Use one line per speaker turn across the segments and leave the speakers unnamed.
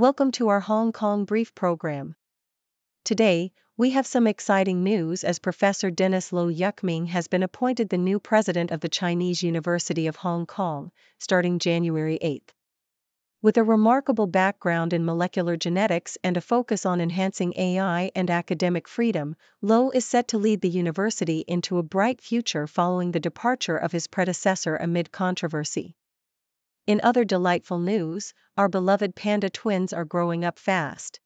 Welcome to our Hong Kong Brief program. Today, we have some exciting news as Professor Dennis Lo Yuk-ming has been appointed the new president of the Chinese University of Hong Kong, starting January 8. With a remarkable background in molecular genetics and a focus on enhancing AI and academic freedom, Lo is set to lead the university into a bright future following the departure of his predecessor amid controversy. In other delightful news, our beloved panda twins are growing up fast.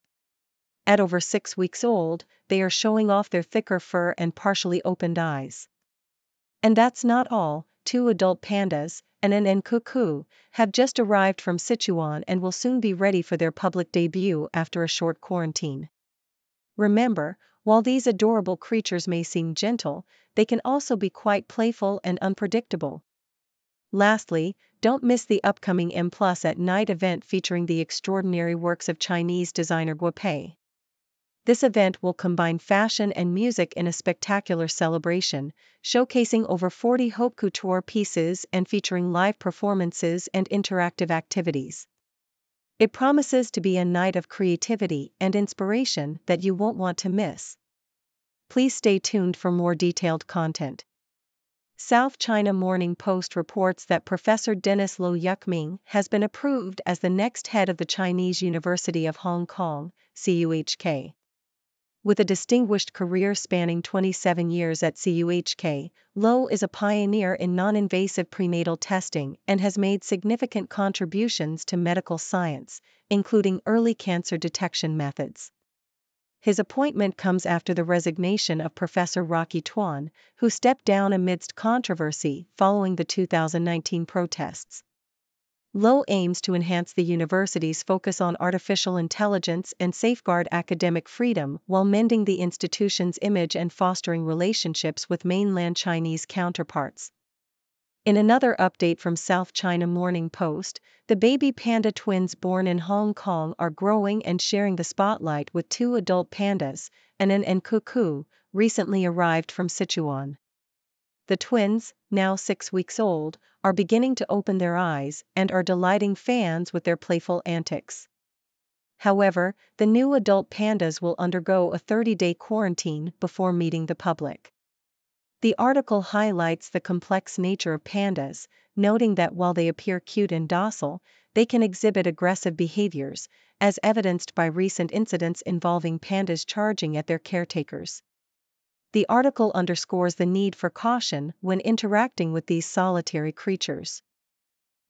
At over 6 weeks old, they are showing off their thicker fur and partially opened eyes. And that's not all. 2 adult pandas, and an cuckoo, have just arrived from Sichuan and will soon be ready for their public debut after a short quarantine. Remember, while these adorable creatures may seem gentle, they can also be quite playful and unpredictable. Lastly, don't miss the upcoming M+ at Night event featuring the extraordinary works of Chinese designer Newe. This event will combine fashion and music in a spectacular celebration, showcasing over 40 haute couture pieces and featuring live performances and interactive activities. It promises to be a night of creativity and inspiration that you won't want to miss. Please stay tuned for more detailed content. South China Morning Post reports that Professor Dennis Lo Yuk-ming has been approved as the next head of the Chinese University of Hong Kong, CUHK. With a distinguished career spanning 27 years at CUHK, Lo is a pioneer in non-invasive prenatal testing and has made significant contributions to medical science, including early cancer detection methods. His appointment comes after the resignation of Professor Rocky Tuan, who stepped down amidst controversy following the 2019 protests. Lo aims to enhance the university's focus on artificial intelligence and safeguard academic freedom while mending the institution's image and fostering relationships with mainland Chinese counterparts. In another update from South China Morning Post, the baby panda twins born in Hong Kong are growing and sharing the spotlight with 2 adult pandas, and cuckoo, recently arrived from Sichuan. The twins, now 6 weeks old, are beginning to open their eyes and are delighting fans with their playful antics. However, the new adult pandas will undergo a 30-day quarantine before meeting the public. The article highlights the complex nature of pandas, noting that while they appear cute and docile, they can exhibit aggressive behaviors, as evidenced by recent incidents involving pandas charging at their caretakers. The article underscores the need for caution when interacting with these solitary creatures.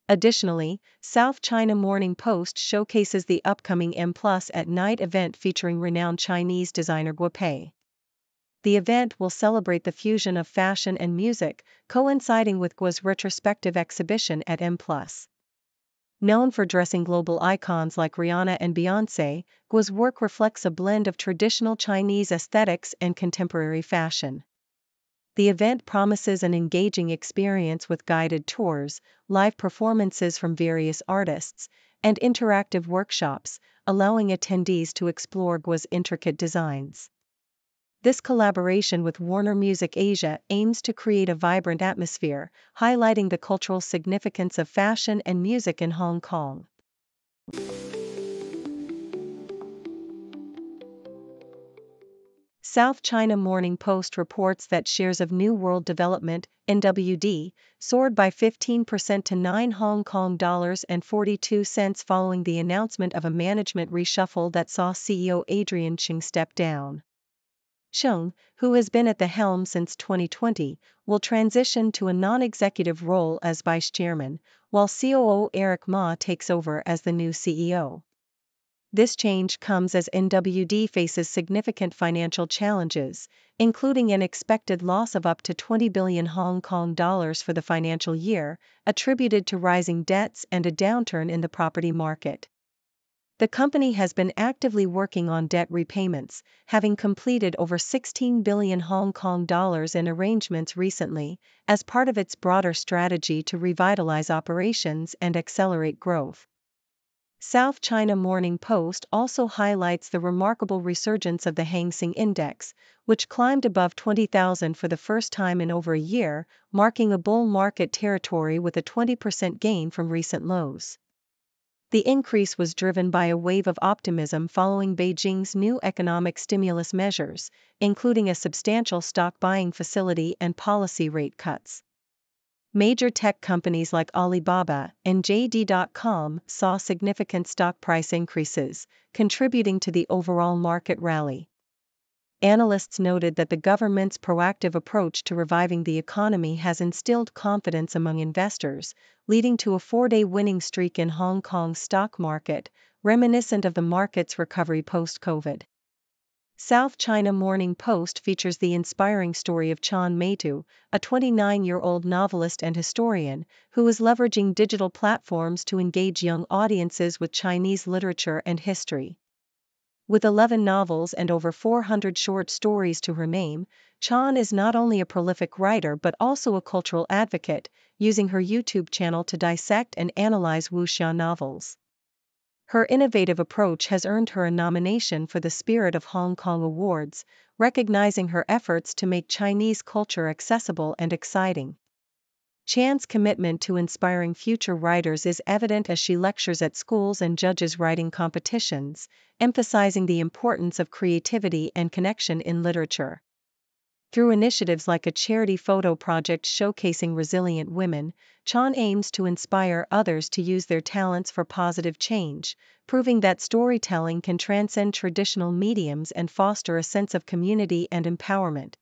Additionally, South China Morning Post showcases the upcoming M+ at Night event featuring renowned Chinese designer Newe. The event will celebrate the fusion of fashion and music, coinciding with Newe's retrospective exhibition at M+. Known for dressing global icons like Rihanna and Beyoncé, Newe's work reflects a blend of traditional Chinese aesthetics and contemporary fashion. The event promises an engaging experience with guided tours, live performances from various artists, and interactive workshops, allowing attendees to explore Newe's intricate designs. This collaboration with Warner Music Asia aims to create a vibrant atmosphere, highlighting the cultural significance of fashion and music in Hong Kong. South China Morning Post reports that shares of New World Development, NWD, soared by 15% to $9.42 following the announcement of a management reshuffle that saw CEO Adrian Cheng step down. Cheng, who has been at the helm since 2020, will transition to a non-executive role as vice chairman, while COO Eric Ma takes over as the new CEO. This change comes as NWD faces significant financial challenges, including an expected loss of up to 20 billion Hong Kong dollars for the financial year, attributed to rising debts and a downturn in the property market. The company has been actively working on debt repayments, having completed over 16 billion Hong Kong dollars in arrangements recently, as part of its broader strategy to revitalize operations and accelerate growth. South China Morning Post also highlights the remarkable resurgence of the Hang Seng Index, which climbed above 20,000 for the first time in over a year, marking a bull market territory with a 20% gain from recent lows. The increase was driven by a wave of optimism following Beijing's new economic stimulus measures, including a substantial stock buying facility and policy rate cuts. Major tech companies like Alibaba and JD.com saw significant stock price increases, contributing to the overall market rally. Analysts noted that the government's proactive approach to reviving the economy has instilled confidence among investors, leading to a 4-day winning streak in Hong Kong's stock market, reminiscent of the market's recovery post-COVID. South China Morning Post features the inspiring story of Chan Meitu, a 29-year-old novelist and historian, who is leveraging digital platforms to engage young audiences with Chinese literature and history. With 11 novels and over 400 short stories to her name, Chan is not only a prolific writer but also a cultural advocate, using her YouTube channel to dissect and analyze wuxia novels. Her innovative approach has earned her a nomination for the Spirit of Hong Kong Awards, recognizing her efforts to make Chinese culture accessible and exciting. Chan's commitment to inspiring future writers is evident as she lectures at schools and judges writing competitions, emphasizing the importance of creativity and connection in literature. Through initiatives like a charity photo project showcasing resilient women, Chan aims to inspire others to use their talents for positive change, proving that storytelling can transcend traditional mediums and foster a sense of community and empowerment.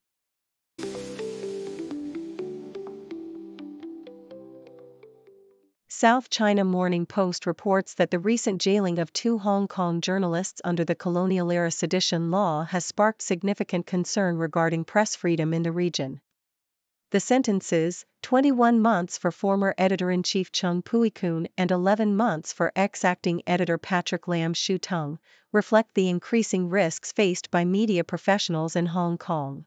South China Morning Post reports that the recent jailing of 2 Hong Kong journalists under the colonial-era sedition law has sparked significant concern regarding press freedom in the region. The sentences, 21 months for former editor-in-chief Chung Pui-kun and 11 months for ex-acting editor Patrick Lam Shu-tung, reflect the increasing risks faced by media professionals in Hong Kong.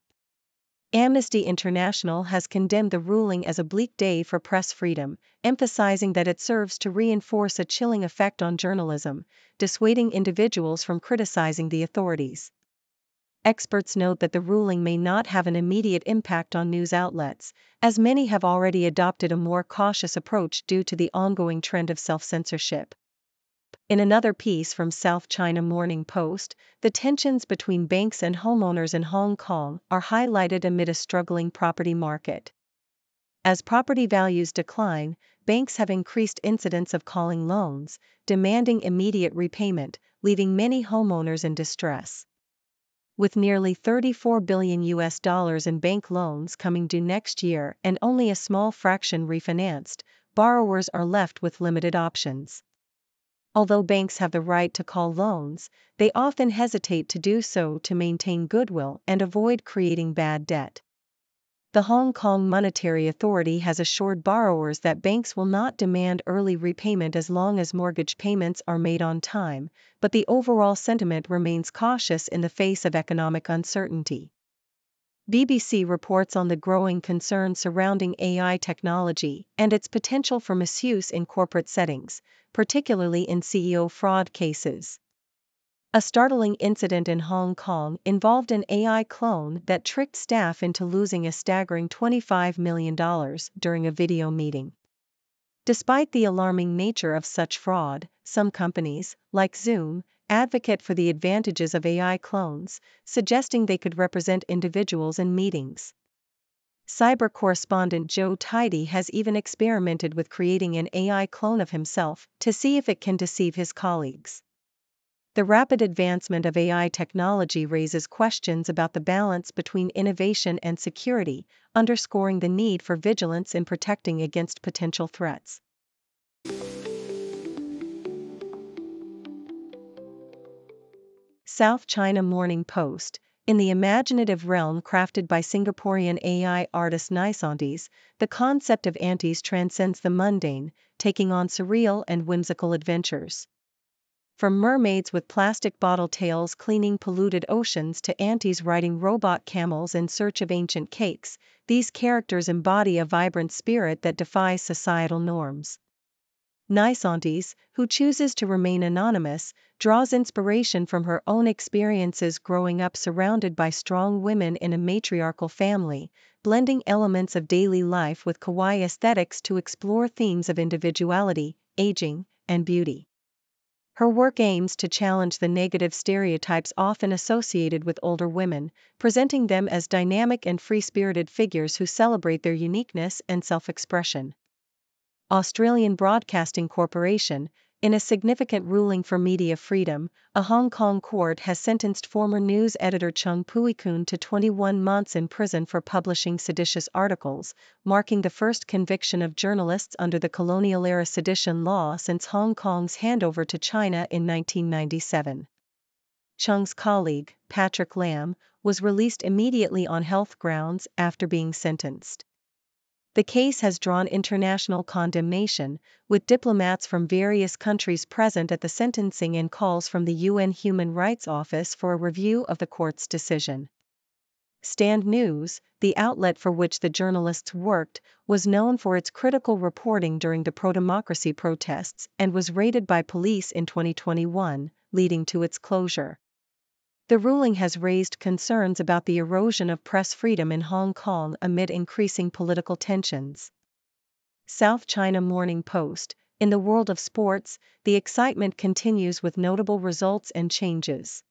Amnesty International has condemned the ruling as a bleak day for press freedom, emphasizing that it serves to reinforce a chilling effect on journalism, dissuading individuals from criticizing the authorities. Experts note that the ruling may not have an immediate impact on news outlets, as many have already adopted a more cautious approach due to the ongoing trend of self-censorship. In another piece from South China Morning Post, the tensions between banks and homeowners in Hong Kong are highlighted amid a struggling property market. As property values decline, banks have increased incidents of calling loans, demanding immediate repayment, leaving many homeowners in distress. With nearly $34 billion in bank loans coming due next year and only a small fraction refinanced, borrowers are left with limited options. Although banks have the right to call loans, they often hesitate to do so to maintain goodwill and avoid creating bad debt. The Hong Kong Monetary Authority has assured borrowers that banks will not demand early repayment as long as mortgage payments are made on time, but the overall sentiment remains cautious in the face of economic uncertainty. BBC reports on the growing concern surrounding AI technology and its potential for misuse in corporate settings, particularly in CEO fraud cases. A startling incident in Hong Kong involved an AI clone that tricked staff into losing a staggering $25 million during a video meeting. Despite the alarming nature of such fraud, some companies, like Zoom, advocate for the advantages of AI clones, suggesting they could represent individuals in meetings. Cyber correspondent Joe Tidy has even experimented with creating an AI clone of himself to see if it can deceive his colleagues. The rapid advancement of AI technology raises questions about the balance between innovation and security, underscoring the need for vigilance in protecting against potential threats. South China Morning Post. In the imaginative realm crafted by Singaporean AI artist Nice, the concept of aunties transcends the mundane, taking on surreal and whimsical adventures. From mermaids with plastic bottle tails cleaning polluted oceans to aunties riding robot camels in search of ancient cakes, these characters embody a vibrant spirit that defies societal norms. Nice Aunties, who chooses to remain anonymous, draws inspiration from her own experiences growing up surrounded by strong women in a matriarchal family, blending elements of daily life with kawaii aesthetics to explore themes of individuality, aging, and beauty. Her work aims to challenge the negative stereotypes often associated with older women, presenting them as dynamic and free-spirited figures who celebrate their uniqueness and self-expression. Australian Broadcasting Corporation, in a significant ruling for media freedom, a Hong Kong court has sentenced former news editor Chung Pui-kun to 21 months in prison for publishing seditious articles, marking the first conviction of journalists under the colonial-era sedition law since Hong Kong's handover to China in 1997. Chung's colleague, Patrick Lam, was released immediately on health grounds after being sentenced. The case has drawn international condemnation, with diplomats from various countries present at the sentencing and calls from the UN Human Rights Office for a review of the court's decision. Stand News, the outlet for which the journalists worked, was known for its critical reporting during the pro-democracy protests and was raided by police in 2021, leading to its closure. The ruling has raised concerns about the erosion of press freedom in Hong Kong amid increasing political tensions. South China Morning Post, in the world of sports, the excitement continues with notable results and changes.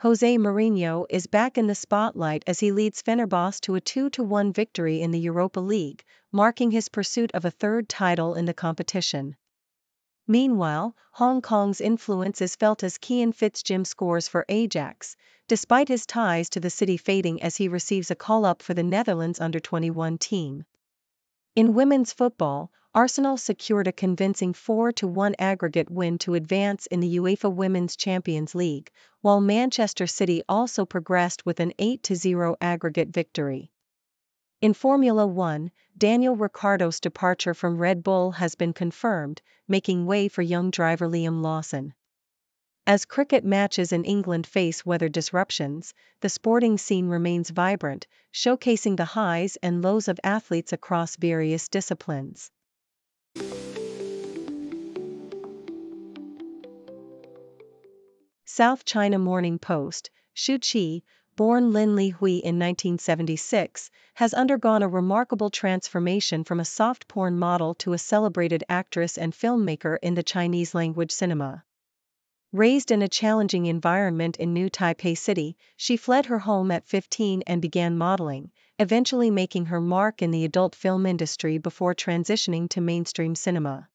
Jose Mourinho is back in the spotlight as he leads Fenerbahce to a 2-1 victory in the Europa League, marking his pursuit of a third title in the competition. Meanwhile, Hong Kong's influence is felt as Kian Fitzjim scores for Ajax, despite his ties to the city fading as he receives a call-up for the Netherlands under-21 team. In women's football, Arsenal secured a convincing 4-1 aggregate win to advance in the UEFA Women's Champions League, while Manchester City also progressed with an 8-0 aggregate victory. In Formula One, Daniel Ricciardo's departure from Red Bull has been confirmed, making way for young driver Liam Lawson. As cricket matches in England face weather disruptions, the sporting scene remains vibrant, showcasing the highs and lows of athletes across various disciplines. South China Morning Post, Xu Qi, born Lin Li Hui in 1976, has undergone a remarkable transformation from a soft porn model to a celebrated actress and filmmaker in the Chinese-language cinema. Raised in a challenging environment in New Taipei City, she fled her home at 15 and began modeling, eventually making her mark in the adult film industry before transitioning to mainstream cinema.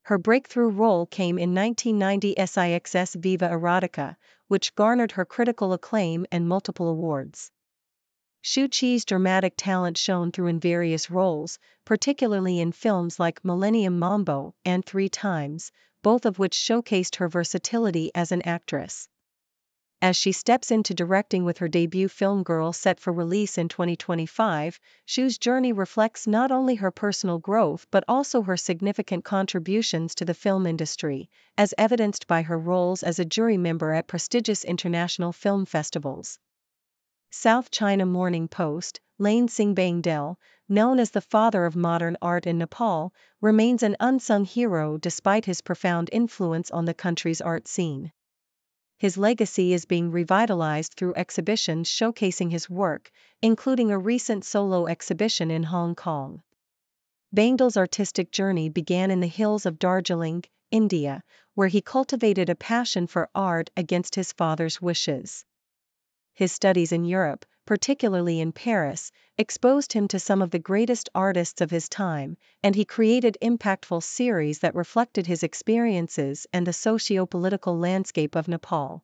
Her breakthrough role came in 1990's Six's Viva Erotica, which garnered her critical acclaim and multiple awards. Xu Qi's dramatic talent shone through in various roles, particularly in films like Millennium Mambo and 3 Times, both of which showcased her versatility as an actress. As she steps into directing with her debut film Girl set for release in 2025, Xu's journey reflects not only her personal growth but also her significant contributions to the film industry, as evidenced by her roles as a jury member at prestigious international film festivals. South China Morning Post, Lane Singbang-del, known as the father of modern art in Nepal, remains an unsung hero despite his profound influence on the country's art scene. His legacy is being revitalized through exhibitions showcasing his work, including a recent solo exhibition in Hong Kong. Bangdel's artistic journey began in the hills of Darjeeling, India, where he cultivated a passion for art against his father's wishes. His studies in Europe, particularly in Paris, exposed him to some of the greatest artists of his time, and he created impactful series that reflected his experiences and the socio-political landscape of Nepal.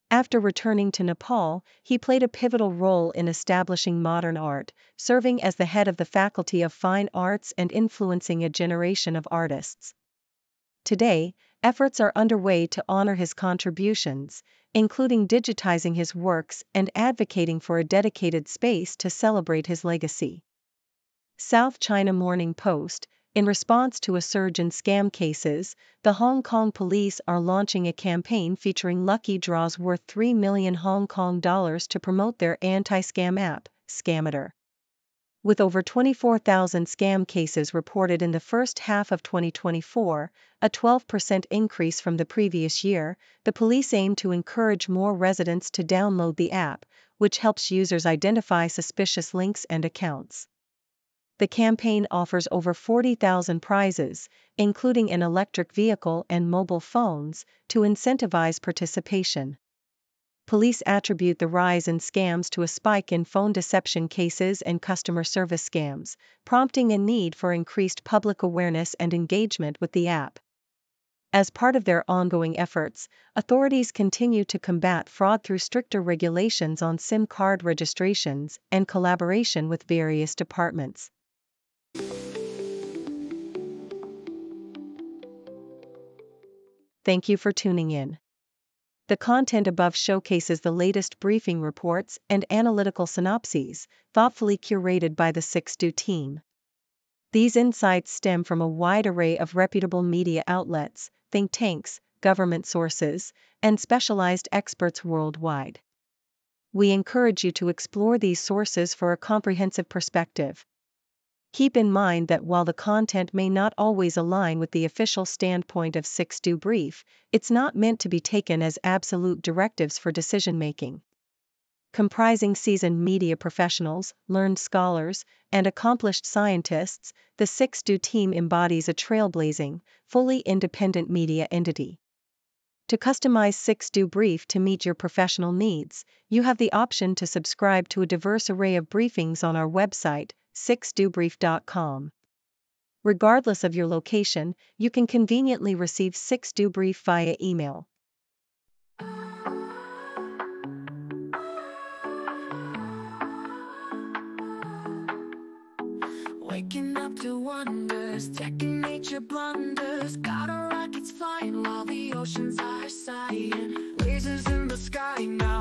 After returning to Nepal, he played a pivotal role in establishing modern art, serving as the head of the Faculty of Fine Arts and influencing a generation of artists. Today, efforts are underway to honor his contributions, including digitizing his works and advocating for a dedicated space to celebrate his legacy. South China Morning Post, in response to a surge in scam cases, the Hong Kong police are launching a campaign featuring lucky draws worth 3 million Hong Kong dollars to promote their anti-scam app, Scamator. With over 24,000 scam cases reported in the first half of 2024, a 12% increase from the previous year, the police aim to encourage more residents to download the app, which helps users identify suspicious links and accounts. The campaign offers over 40,000 prizes, including an electric vehicle and mobile phones, to incentivize participation. Police attribute the rise in scams to a spike in phone deception cases and customer service scams, prompting a need for increased public awareness and engagement with the app. As part of their ongoing efforts, authorities continue to combat fraud through stricter regulations on SIM card registrations and collaboration with various departments. Thank you for tuning in. The content above showcases the latest briefing reports and analytical synopses, thoughtfully curated by the CUHK team. These insights stem from a wide array of reputable media outlets, think tanks, government sources, and specialized experts worldwide. We encourage you to explore these sources for a comprehensive perspective. Keep in mind that while the content may not always align with the official standpoint of CUHK brief, it's not meant to be taken as absolute directives for decision-making. Comprising seasoned media professionals, learned scholars, and accomplished scientists, the CUHK team embodies a trailblazing, fully independent media entity. To customize CUHK brief to meet your professional needs, you have the option to subscribe to a diverse array of briefings on our website, CUHKbrief.com. Regardless of your location, you can conveniently receive CUHK brief via email.
Waking up to wonders, checking nature blunders. Got our rockets flying while the oceans are sighing. Lasers in the sky now.